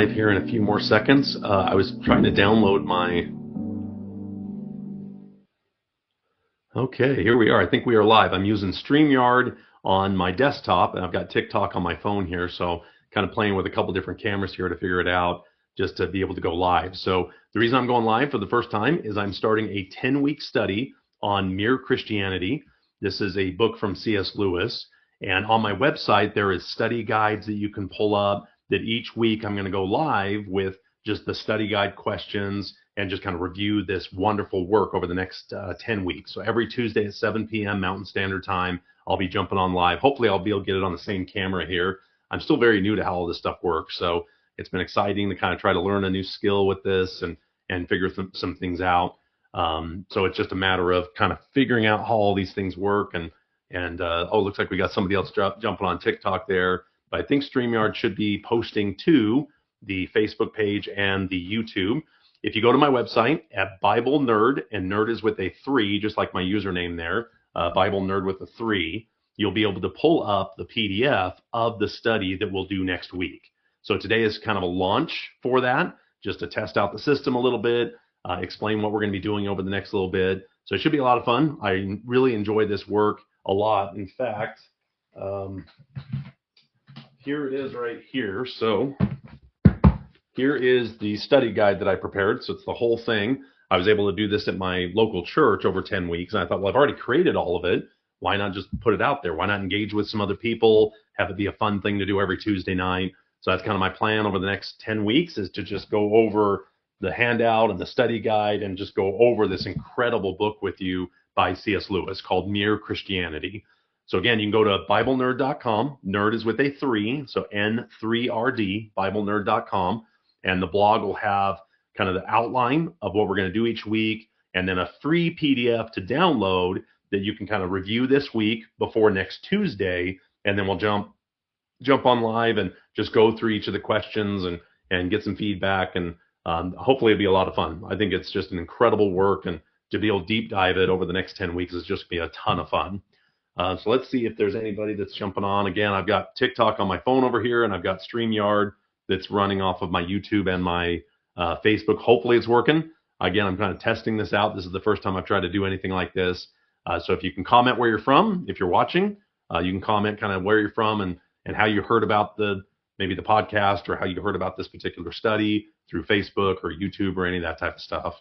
live here in a few more seconds. I was trying to download my... Okay, here we are. I think we are live. I'm using StreamYard on my desktop, and I've got TikTok on my phone here, so kind of playing with a couple different cameras here to figure it out, just to be able to go live. So the reason I'm going live for the first time is I'm starting a 10-week study on Mere Christianity. This is a book from C.S. Lewis, and on my website there is study guides that you can pull up that each week I'm going to go live with just the study guide questions and just kind of review this wonderful work over the next 10 weeks. So every Tuesday at 7 p.m. Mountain Standard Time, I'll be jumping on live. Hopefully I'll be able to get it on the same camera here. I'm still very new to how all this stuff works, so it's been exciting to kind of try to learn a new skill with this and figure some things out. So it's just a matter of kind of figuring out how all these things work. Oh, it looks like we got somebody else jumping on TikTok there. But I think StreamYard should be posting to the Facebook page and the YouTube. If you go to my website at Bible Nerd, and nerd is with a 3, just like my username there, Bible Nerd with a 3, you'll be able to pull up the PDF of the study that we'll do next week. So today is kind of a launch for that, just to test out the system a little bit, explain what we're going to be doing over the next little bit. So it should be a lot of fun. I really enjoy this work a lot. In fact, here it is right here. So here is the study guide that I prepared. So it's the whole thing. I was able to do this at my local church over 10 weeks. And I thought, well, I've already created all of it. Why not just put it out there? Why not engage with some other people, have it be a fun thing to do every Tuesday night? So that's kind of my plan over the next 10 weeks, is to just go over the handout and the study guide and just go over this incredible book with you by C.S. Lewis called Mere Christianity. So again, you can go to BibleNerd.com. Nerd is with a 3, so N3RD, BibleNerd.com. And the blog will have kind of the outline of what we're going to do each week, and then a free PDF to download that you can kind of review this week before next Tuesday, and then we'll jump on live and just go through each of the questions and get some feedback, and hopefully it'll be a lot of fun. I think it's just an incredible work, and to be able to deep dive it over the next 10 weeks is just going to be a ton of fun. So let's see if there's anybody that's jumping on. Again, I've got TikTok on my phone over here, and I've got StreamYard that's running off of my YouTube and my Facebook. Hopefully it's working. Again, I'm kind of testing this out. This is the first time I've tried to do anything like this. So if you can comment where you're from, if you're watching, you can comment kind of where you're from and how you heard about maybe the podcast, or how you heard about this particular study through Facebook or YouTube or any of that type of stuff.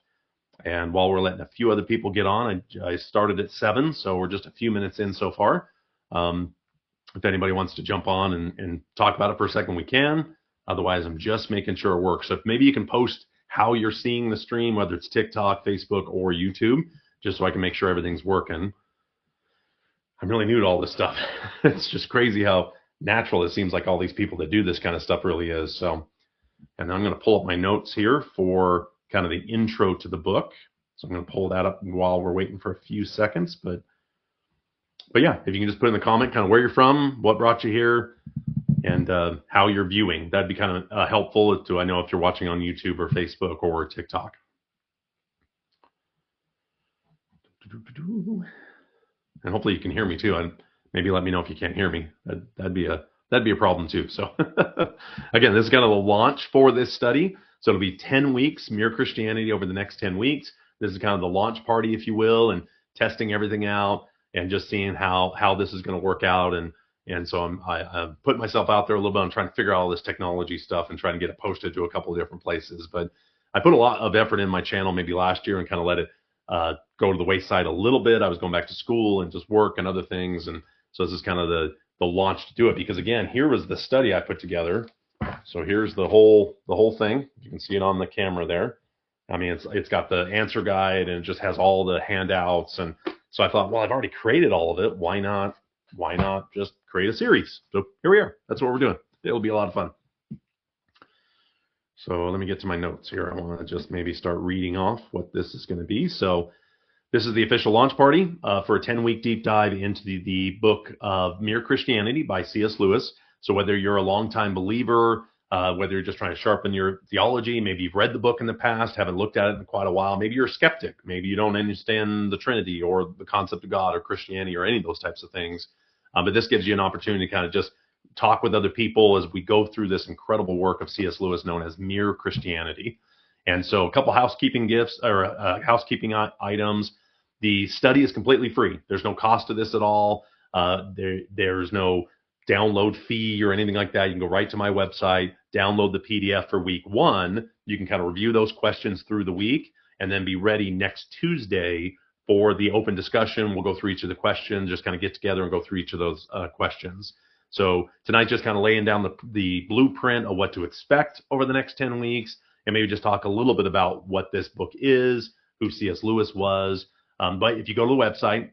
And while we're letting a few other people get on, I started at 7, so we're just a few minutes in so far. If anybody wants to jump on and talk about it for a second, we can. Otherwise, I'm just making sure it works. So if maybe you can post how you're seeing the stream, whether it's TikTok, Facebook, or YouTube, just so I can make sure everything's working. I'm really new to all this stuff. It's just crazy how natural it seems like all these people that do this kind of stuff really is. So, and I'm going to pull up my notes here for kind of the intro to the book. So I'm going to pull that up while we're waiting for a few seconds. But yeah, if you can just put in the comment kind of where you're from, what brought you here, and how you're viewing. That'd be kind of helpful to, I know, if you're watching on YouTube or Facebook or TikTok. And hopefully you can hear me too. And maybe let me know if you can't hear me. That'd be a problem too. So again, this is kind of the launch for this study. So it'll be 10 weeks, Mere Christianity over the next 10 weeks. This is kind of the launch party, if you will, and testing everything out and just seeing how this is going to work out. And so I'm putting myself out there a little bit. I'm trying to figure out all this technology stuff and trying to get it posted to a couple of different places. But I put a lot of effort in my channel maybe last year and kind of let it go to the wayside a little bit. I was going back to school and just work and other things. And so this is kind of the launch to do it. Because again, here was the study I put together. So here's the whole thing. You can see it on the camera there. I mean, it's got the answer guide, and it just has all the handouts. And so I thought, well, I've already created all of it. Why not just create a series? So here we are. That's what we're doing. It'll be a lot of fun. So let me get to my notes here. I want to just maybe start reading off what this is going to be. So this is the official launch party for a 10-week deep dive into the book of Mere Christianity by C.S. Lewis. So whether you're a longtime believer, whether you're just trying to sharpen your theology, maybe you've read the book in the past, haven't looked at it in quite a while, maybe you're a skeptic, maybe you don't understand the Trinity or the concept of God or Christianity or any of those types of things. But this gives you an opportunity to kind of just talk with other people as we go through this incredible work of C.S. Lewis known as Mere Christianity. And so a couple housekeeping items. The study is completely free. There's no cost to this at all. There's no download fee or anything like that. You can go right to my website, download the PDF for week 1. You can kind of review those questions through the week and then be ready next Tuesday for the open discussion. We'll go through each of the questions, just kind of get together and go through each of those questions. So tonight, just kind of laying down the blueprint of what to expect over the next 10 weeks, and maybe just talk a little bit about what this book is, who C.S. Lewis was. But if you go to the website,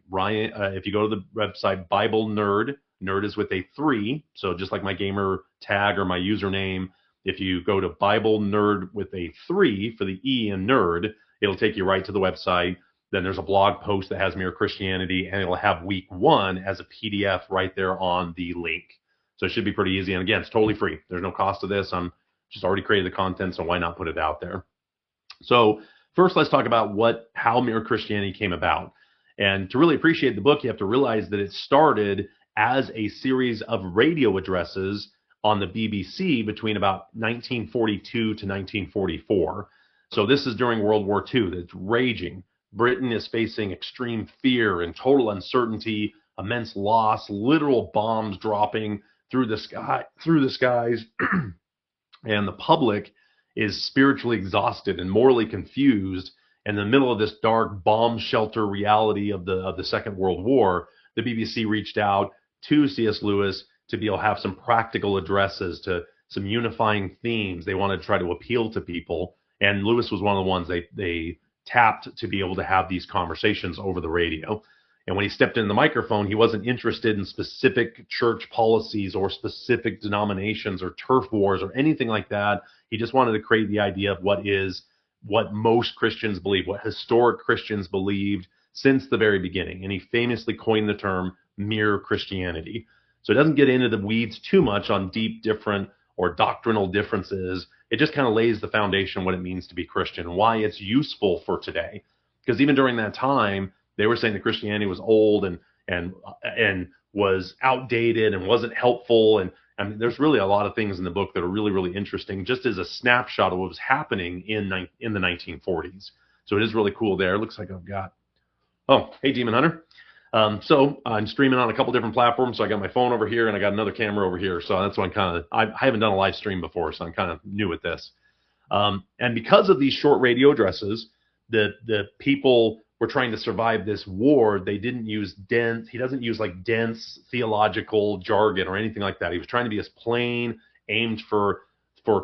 if you go to the website Bible Nerd, nerd is with a 3, so just like my gamer tag or my username, if you go to Bible Nerd with a 3 for the E in nerd, it'll take you right to the website. Then there's a blog post that has Mere Christianity, and it'll have week 1 as a PDF right there on the link. So it should be pretty easy. And again, it's totally free. There's no cost to this. I'm just already created the content, so why not put it out there? So first, let's talk about how Mere Christianity came about. And to really appreciate the book, you have to realize that it started as a series of radio addresses on the BBC between about 1942 to 1944. So this is during World War II. That's raging. Britain is facing extreme fear and total uncertainty, immense loss, literal bombs dropping through the skies, and the public is spiritually exhausted and morally confused. In the middle of this dark bomb shelter reality of the Second World War, the BBC reached out to C.S. Lewis to be able to have some practical addresses to some unifying themes. They wanted to try to appeal to people, and Lewis was one of the ones they tapped to be able to have these conversations over the radio. And when he stepped in the microphone, he wasn't interested in specific church policies or specific denominations or turf wars or anything like that. He just wanted to create the idea of what most Christians believe, what historic Christians believed since the very beginning. And he famously coined the term Mere Christianity. So it doesn't get into the weeds too much on deep different or doctrinal differences. It just kind of lays the foundation of what it means to be Christian, why it's useful for today. Because even during that time, they were saying that Christianity was old and was outdated and wasn't helpful. And there's really a lot of things in the book that are really, really interesting, just as a snapshot of what was happening in the 1940s. So it is really cool there. It looks like I've got, oh, hey, Demon Hunter. So I'm streaming on a couple different platforms. So I got my phone over here and I got another camera over here. So that's why I haven't done a live stream before, so I'm kind of new at this. And because of these short radio addresses, the people were trying to survive this war. He doesn't use dense theological jargon or anything like that. He was trying to be as plain, aimed for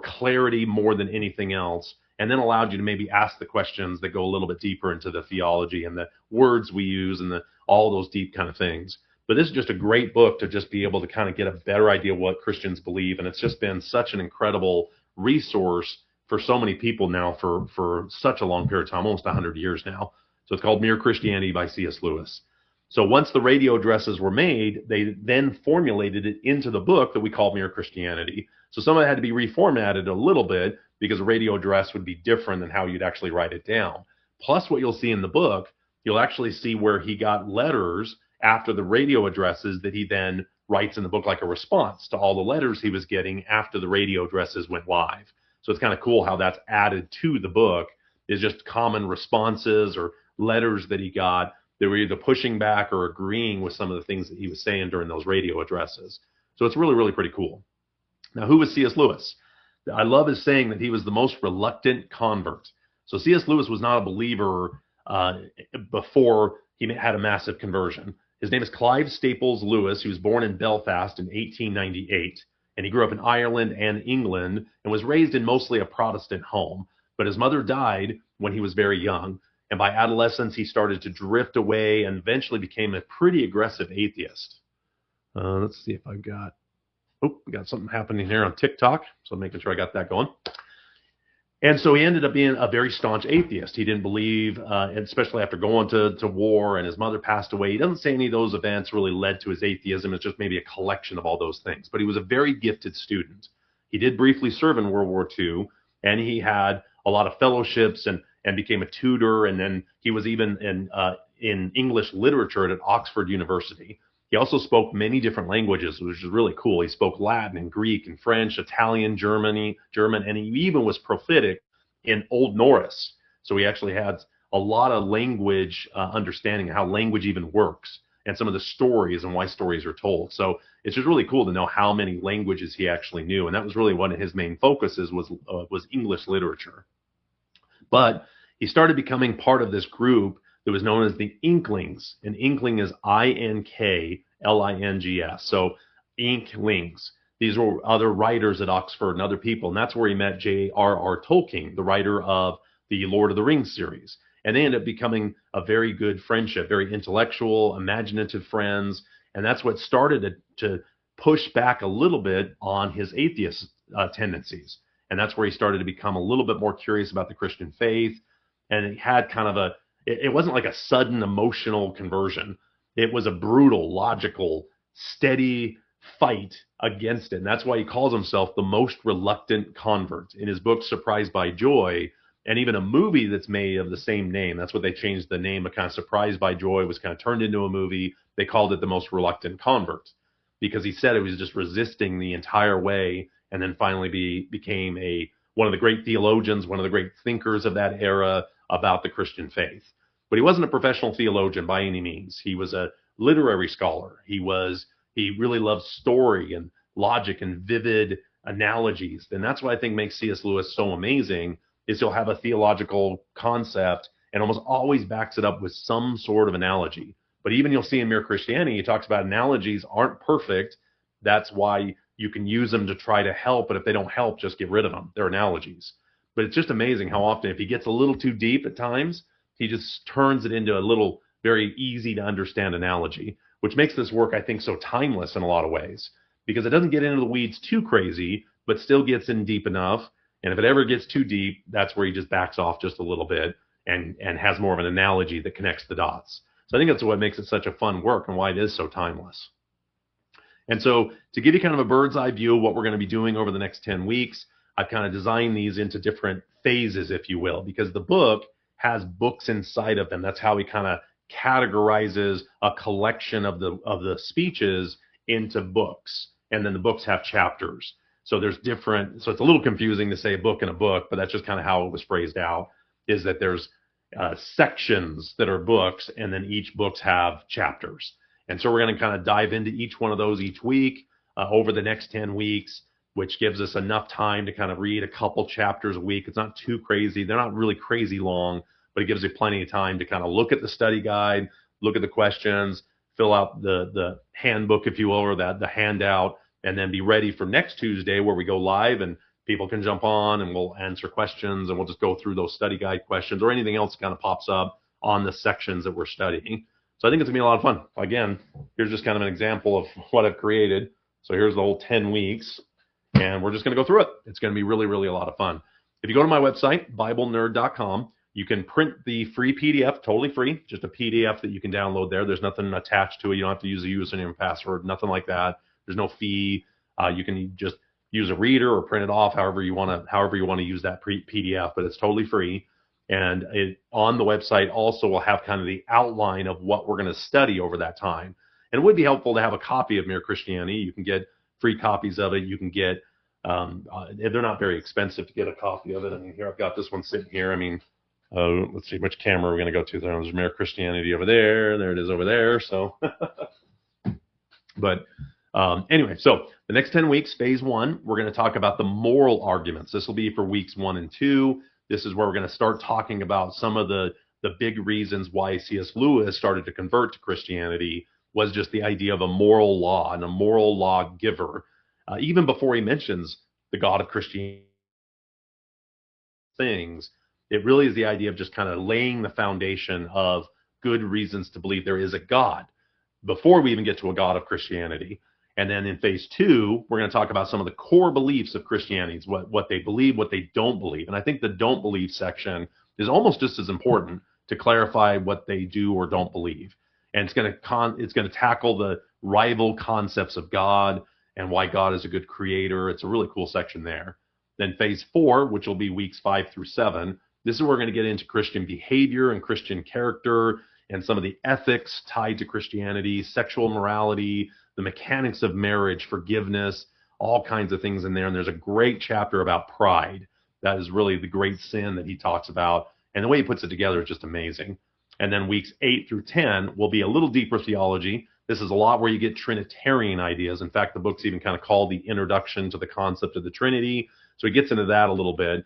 clarity more than anything else, and then allowed you to maybe ask the questions that go a little bit deeper into the theology and the words we use and all those deep kind of things. But this is just a great book to just be able to kind of get a better idea of what Christians believe. And it's just been such an incredible resource for so many people now for such a long period of time, almost 100 years now. So it's called Mere Christianity by C.S. Lewis. So once the radio addresses were made, they then formulated it into the book that we call Mere Christianity. So some of it had to be reformatted a little bit because a radio address would be different than how you'd actually write it down. Plus, what you'll see in the book, you'll actually see where he got letters after the radio addresses that he then writes in the book like a response to all the letters he was getting after the radio addresses went live. So it's kind of cool how that's added to the book, is just common responses or letters that he got that were either pushing back or agreeing with some of the things that he was saying during those radio addresses. So it's really, really pretty cool. Now, who was C.S. Lewis? I love his saying that he was the most reluctant convert. So C.S. Lewis was not a believer before he had a massive conversion. His name is Clive Staples Lewis. He was born in Belfast in 1898, and he grew up in Ireland and England and was raised in mostly a Protestant home. But his mother died when he was very young, and by adolescence, he started to drift away and eventually became a pretty aggressive atheist. Let's see if I've got... Oh, we got something happening here on TikTok, so I'm making sure I got that going. And so he ended up being a very staunch atheist. He didn't believe, especially after going to war and his mother passed away. He doesn't say any of those events really led to his atheism. It's just maybe a collection of all those things. But he was a very gifted student. He did briefly serve in World War II, and he had a lot of fellowships and became a tutor. And then he was even in English literature at Oxford University. He also spoke many different languages, which is really cool. He spoke Latin and Greek and French, Italian, German, and he even was prophetic in Old Norse. So he actually had a lot of language understanding, how language even works, and some of the stories and why stories are told. So it's just really cool to know how many languages he actually knew, and that was really one of his main focuses was English literature. But he started becoming part of this group that was known as the Inklings, and Inkling is Inklings. So Inklings. These were other writers at Oxford and other people, and that's where he met J.R.R. Tolkien, the writer of the Lord of the Rings series. And they ended up becoming a very good friendship, very intellectual, imaginative friends. And that's what started to push back a little bit on his atheist tendencies. And that's where he started to become a little bit more curious about the Christian faith. And he had kind of it wasn't like a sudden emotional conversion. It was a brutal, logical, steady fight against it. And that's why he calls himself the most reluctant convert. In his book, Surprised by Joy, and even a movie that's made of the same name. That's what they changed the name. A kind of Surprised by Joy was kind of turned into a movie. They called it The Most Reluctant Convert because he said it was just resisting the entire way, and then finally became one of the great theologians, one of the great thinkers of that era about the Christian faith. But he wasn't a professional theologian by any means. He was a literary scholar. He really loved story and logic and vivid analogies. And that's what I think makes C.S. Lewis so amazing, is he'll have a theological concept and almost always backs it up with some sort of analogy. But even you'll see in Mere Christianity, he talks about analogies aren't perfect. That's why you can use them to try to help, but if they don't help, just get rid of them. They're analogies. But it's just amazing how often, if he gets a little too deep at times, he just turns it into a little very easy to understand analogy, which makes this work, I think, so timeless in a lot of ways, because it doesn't get into the weeds too crazy, but still gets in deep enough. And if it ever gets too deep, that's where he just backs off just a little bit and has more of an analogy that connects the dots. So I think that's what makes it such a fun work and why it is so timeless. And so to give you kind of a bird's eye view of what we're going to be doing over the next 10 weeks, I've kind of designed these into different phases, if you will, because the book has books inside of them. That's how he kind of categorizes a collection of the speeches into books. And then the books have chapters. So there's different, so it's a little confusing to say a book in a book, but that's just kind of how it was phrased out, is that there's sections that are books, and then each books have chapters. And so we're going to kind of dive into each one of those each week over the next 10 weeks, which gives us enough time to kind of read a couple chapters a week. It's not too crazy. They're not really crazy long, but it gives you plenty of time to kind of look at the study guide, look at the questions, fill out the handbook, if you will, or the handout, and then be ready for next Tuesday where we go live and people can jump on and we'll answer questions and we'll just go through those study guide questions or anything else that kind of pops up on the sections that we're studying. So I think it's going to be a lot of fun. Again, here's just kind of an example of what I've created. So here's the whole 10 weeks, and we're just going to go through it. It's going to be really, really a lot of fun. If you go to my website, BibleNerd.com, you can print the free PDF, totally free, just a PDF that you can download there. There's nothing attached to it. You don't have to use a username and password, nothing like that. There's no fee. You can just use a reader or print it off however you want to use that PDF, but it's totally free. And on the website also will have kind of the outline of what we're going to study over that time. And it would be helpful to have a copy of Mere Christianity. You can get free copies of it. You can get, they're not very expensive to get a copy of it. I mean, here I've got this one sitting here. I mean, let's see, which camera we're going to go to. There's Mere Christianity over there. There it is over there. So, but anyway, so the next 10 weeks, phase 1, we're going to talk about the moral arguments. This will be for weeks 1 and 2. This is where we're going to start talking about some of the big reasons why C.S. Lewis started to convert to Christianity was just the idea of a moral law and a moral law giver. Even before he mentions the God of Christianity things, it really is the idea of just kind of laying the foundation of good reasons to believe there is a God before we even get to a God of Christianity. And then in phase 2, we're going to talk about some of the core beliefs of Christianity, what they believe, what they don't believe. And I think the don't believe section is almost just as important to clarify what they do or don't believe. And it's going to tackle the rival concepts of God and why God is a good creator. It's a really cool section there. Then phase 4, which will be weeks 5 through 7, this is where we're going to get into Christian behavior and Christian character and some of the ethics tied to Christianity, sexual morality, the mechanics of marriage, forgiveness, all kinds of things in there. And there's a great chapter about pride. That is really the great sin that he talks about. And the way he puts it together is just amazing. And then weeks 8 through 10 will be a little deeper theology. This is a lot where you get Trinitarian ideas. In fact, the book's even kind of called the Introduction to the Concept of the Trinity. So he gets into that a little bit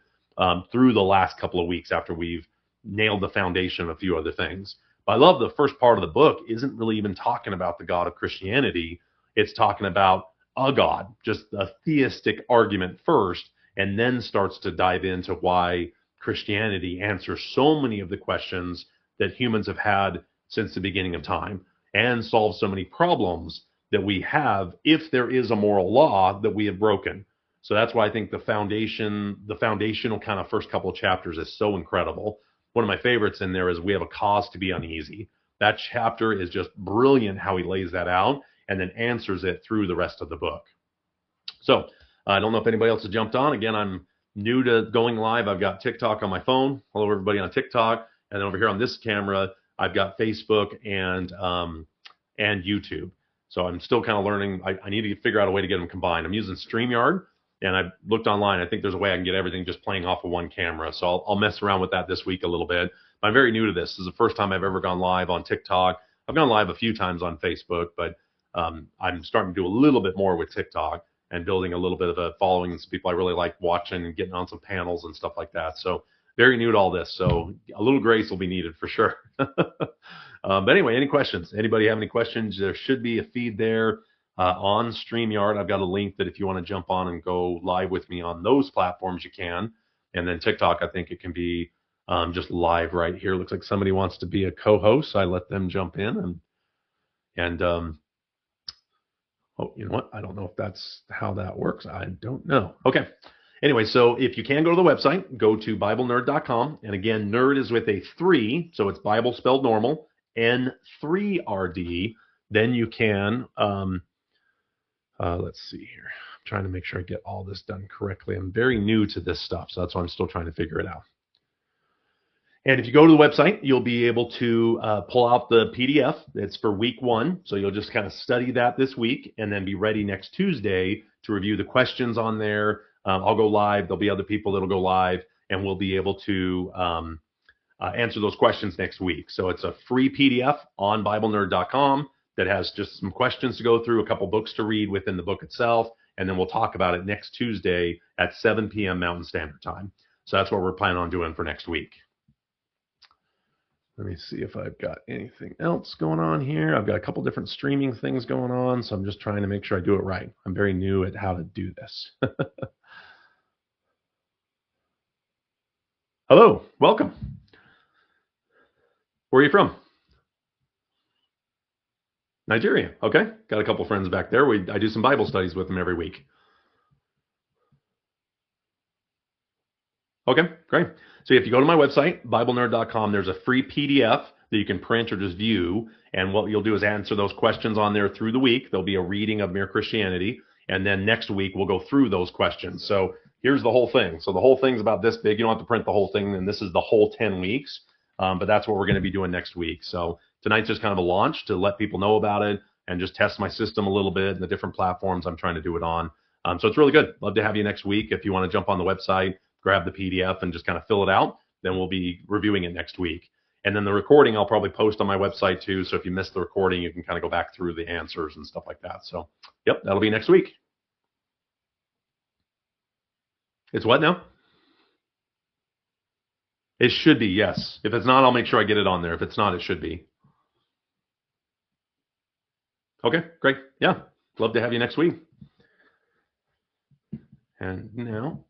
through the last couple of weeks after we've nailed the foundation of a few other things. But I love the first part of the book isn't really even talking about the God of Christianity. It's talking about a God, just a theistic argument first, and then starts to dive into why Christianity answers so many of the questions that humans have had since the beginning of time and solves so many problems that we have if there is a moral law that we have broken. So that's why I think the foundational kind of first couple of chapters is so incredible. One of my favorites in there is we have a cause to be uneasy. That chapter is just brilliant how he lays that out and then answers it through the rest of the book. So I don't know if anybody else has jumped on. Again, I'm new to going live. I've got TikTok on my phone. Hello, everybody on TikTok. And then over here on this camera, I've got Facebook and YouTube. So I'm still kind of learning. I need to figure out a way to get them combined. I'm using StreamYard, and I looked online. I think there's a way I can get everything just playing off of one camera. So I'll mess around with that this week a little bit. But I'm very new to this. This is the first time I've ever gone live on TikTok. I've gone live a few times on Facebook, but I'm starting to do a little bit more with TikTok and building a little bit of a following and some people I really like watching and getting on some panels and stuff like that. So very new to all this. So a little grace will be needed for sure. But anyway, any questions? Anybody have any questions? There should be a feed there on StreamYard. I've got a link that if you want to jump on and go live with me on those platforms, you can. And then TikTok, I think it can be just live right here. Looks like somebody wants to be a co-host. I let them jump in and oh, you know what? I don't know if that's how that works. I don't know. Okay. Anyway, so if you can go to the website, go to BibleNerd.com. And again, nerd is with a 3, so it's Bible spelled normal, N3RD. Then you can, let's see here. I'm trying to make sure I get all this done correctly. I'm very new to this stuff, so that's why I'm still trying to figure it out. And if you go to the website, you'll be able to pull out the PDF. It's for week 1. So you'll just kind of study that this week and then be ready next Tuesday to review the questions on there. I'll go live. There'll be other people that'll go live, and we'll be able to answer those questions next week. So it's a free PDF on BibleNerd.com that has just some questions to go through, a couple books to read within the book itself, and then we'll talk about it next Tuesday at 7 p.m. Mountain Standard Time. So that's what we're planning on doing for next week. Let me see if I've got anything else going on here. I've got a couple different streaming things going on, so I'm just trying to make sure I do it right. I'm very new at how to do this. Hello, welcome. Where are you from? Nigeria. Okay, got a couple friends back there. I do some Bible studies with them every week. Okay, great. So if you go to my website, BibleNerd.com, there's a free PDF that you can print or just view. And what you'll do is answer those questions on there through the week. There'll be a reading of Mere Christianity. And then next week, we'll go through those questions. So here's the whole thing. So the whole thing's about this big. You don't have to print the whole thing. And this is the whole 10 weeks. But that's what we're going to be doing next week. So tonight's just kind of a launch to let people know about it and just test my system a little bit and the different platforms I'm trying to do it on. So it's really good. Love to have you next week. If you want to jump on the website, grab the PDF and just kind of fill it out. Then we'll be reviewing it next week. And then the recording I'll probably post on my website too. So if you missed the recording, you can kind of go back through the answers and stuff like that. So, yep, that'll be next week. It's what now? It should be, yes. If it's not, I'll make sure I get it on there. If it's not, it should be. Okay, great. Yeah, love to have you next week. And now,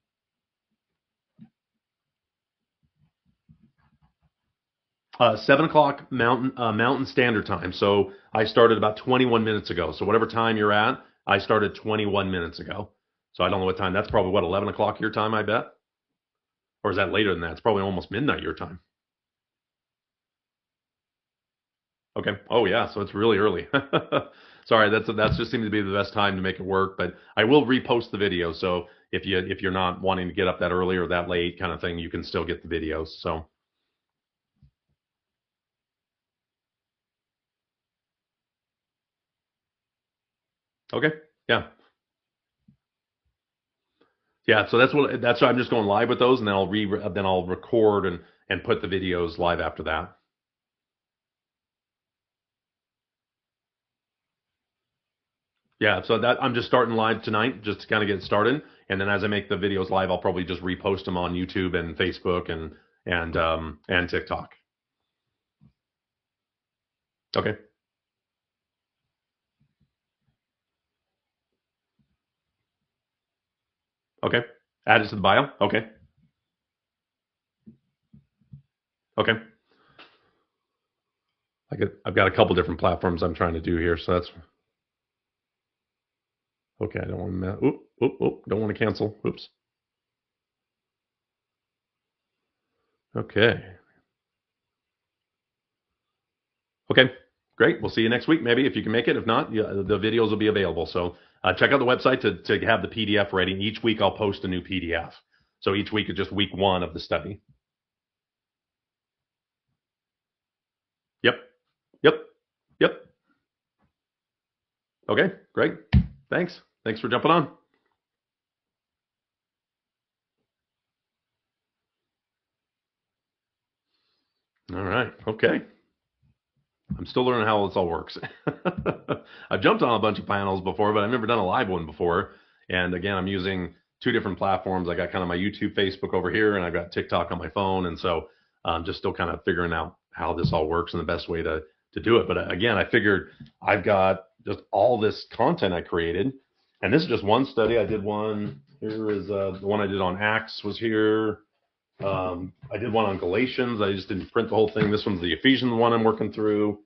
7 o'clock Mountain Standard Time. So I started about 21 minutes ago. So whatever time you're at, I started 21 minutes ago. So I don't know what time. That's probably, what, 11 o'clock your time, I bet? Or is that later than that? It's probably almost midnight your time. Okay. Oh, yeah. So it's really early. Sorry, that's just seems to be the best time to make it work. But I will repost the video. So if you're not wanting to get up that early or that late kind of thing, you can still get the videos. So Okay. Yeah. Yeah. So that's why I'm just going live with those, and then I'll record and put the videos live after that. Yeah, so that I'm just starting live tonight, just to kind of get started, and then as I make the videos live, I'll probably just repost them on YouTube and Facebook and TikTok. Okay, okay. Add it to the bio. Okay, okay. I've got a couple different platforms I'm trying to do here, so that's okay. I don't want to. Don't want to cancel. Oops. Okay. Okay. Great. We'll see you next week, maybe if you can make it. If not, yeah, the videos will be available. So check out the website to have the PDF ready. Each week I'll post a new PDF. So each week is just week one of the study. Yep. Yep. Yep. Okay. Great. Thanks. Thanks for jumping on. All right. Okay. I'm still learning how this all works. I've jumped on a bunch of panels before, but I've never done a live one before. And again, I'm using two different platforms. I got kind of my YouTube, Facebook over here, and I've got TikTok on my phone. And so I'm just still kind of figuring out how this all works and the best way to do it. But again, I figured I've got just all this content I created. And this is just one study. I did one. Here is the one I did on Acts was here. I did one on Galatians. I just didn't print the whole thing. This one's the Ephesians one I'm working through.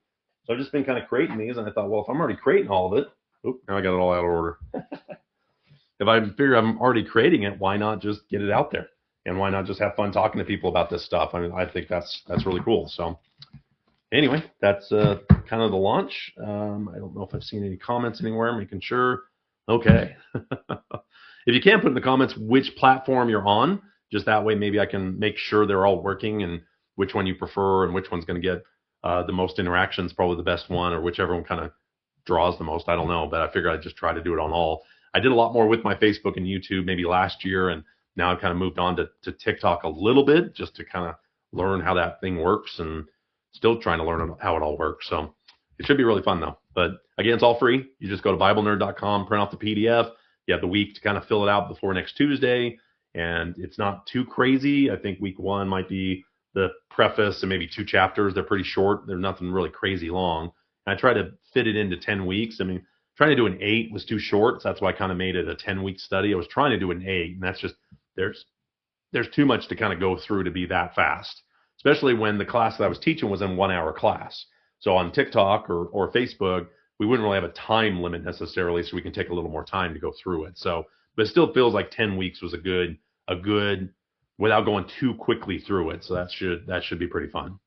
So I've just been kind of creating these, and I thought, well, if I'm already creating all of it, now I got it all out of order. If I figure I'm already creating it, why not just get it out there? And why not just have fun talking to people about this stuff? I mean, I think that's really cool. So anyway, that's kind of the launch. I don't know if I've seen any comments anywhere. Making sure. Okay. If you can put in the comments which platform you're on, just that way maybe I can make sure they're all working and which one you prefer and which one's going to get the most interactions, probably the best one, or whichever one kind of draws the most. I don't know, but I figured I'd just try to do it on all. I did a lot more with my Facebook and YouTube maybe last year, and now I've kind of moved on to TikTok a little bit just to kind of learn how that thing works and still trying to learn how it all works. So it should be really fun though. But again, it's all free. You just go to BibleNerd.com, print off the PDF. You have the week to kind of fill it out before next Tuesday. And it's not too crazy. I think week one might be the preface and maybe two chapters. They're pretty short. They're nothing really crazy long. And I try to fit it into 10 weeks. I mean, trying to do an 8 was too short. So that's why I kind of made it a 10-week study. I was trying to do an 8, and that's just, there's too much to kind of go through to be that fast, especially when the class that I was teaching was in 1 hour class. So on TikTok or Facebook, we wouldn't really have a time limit necessarily, so we can take a little more time to go through it. So, but it still feels like 10 weeks was a good without going too quickly through it. So that should be pretty fun.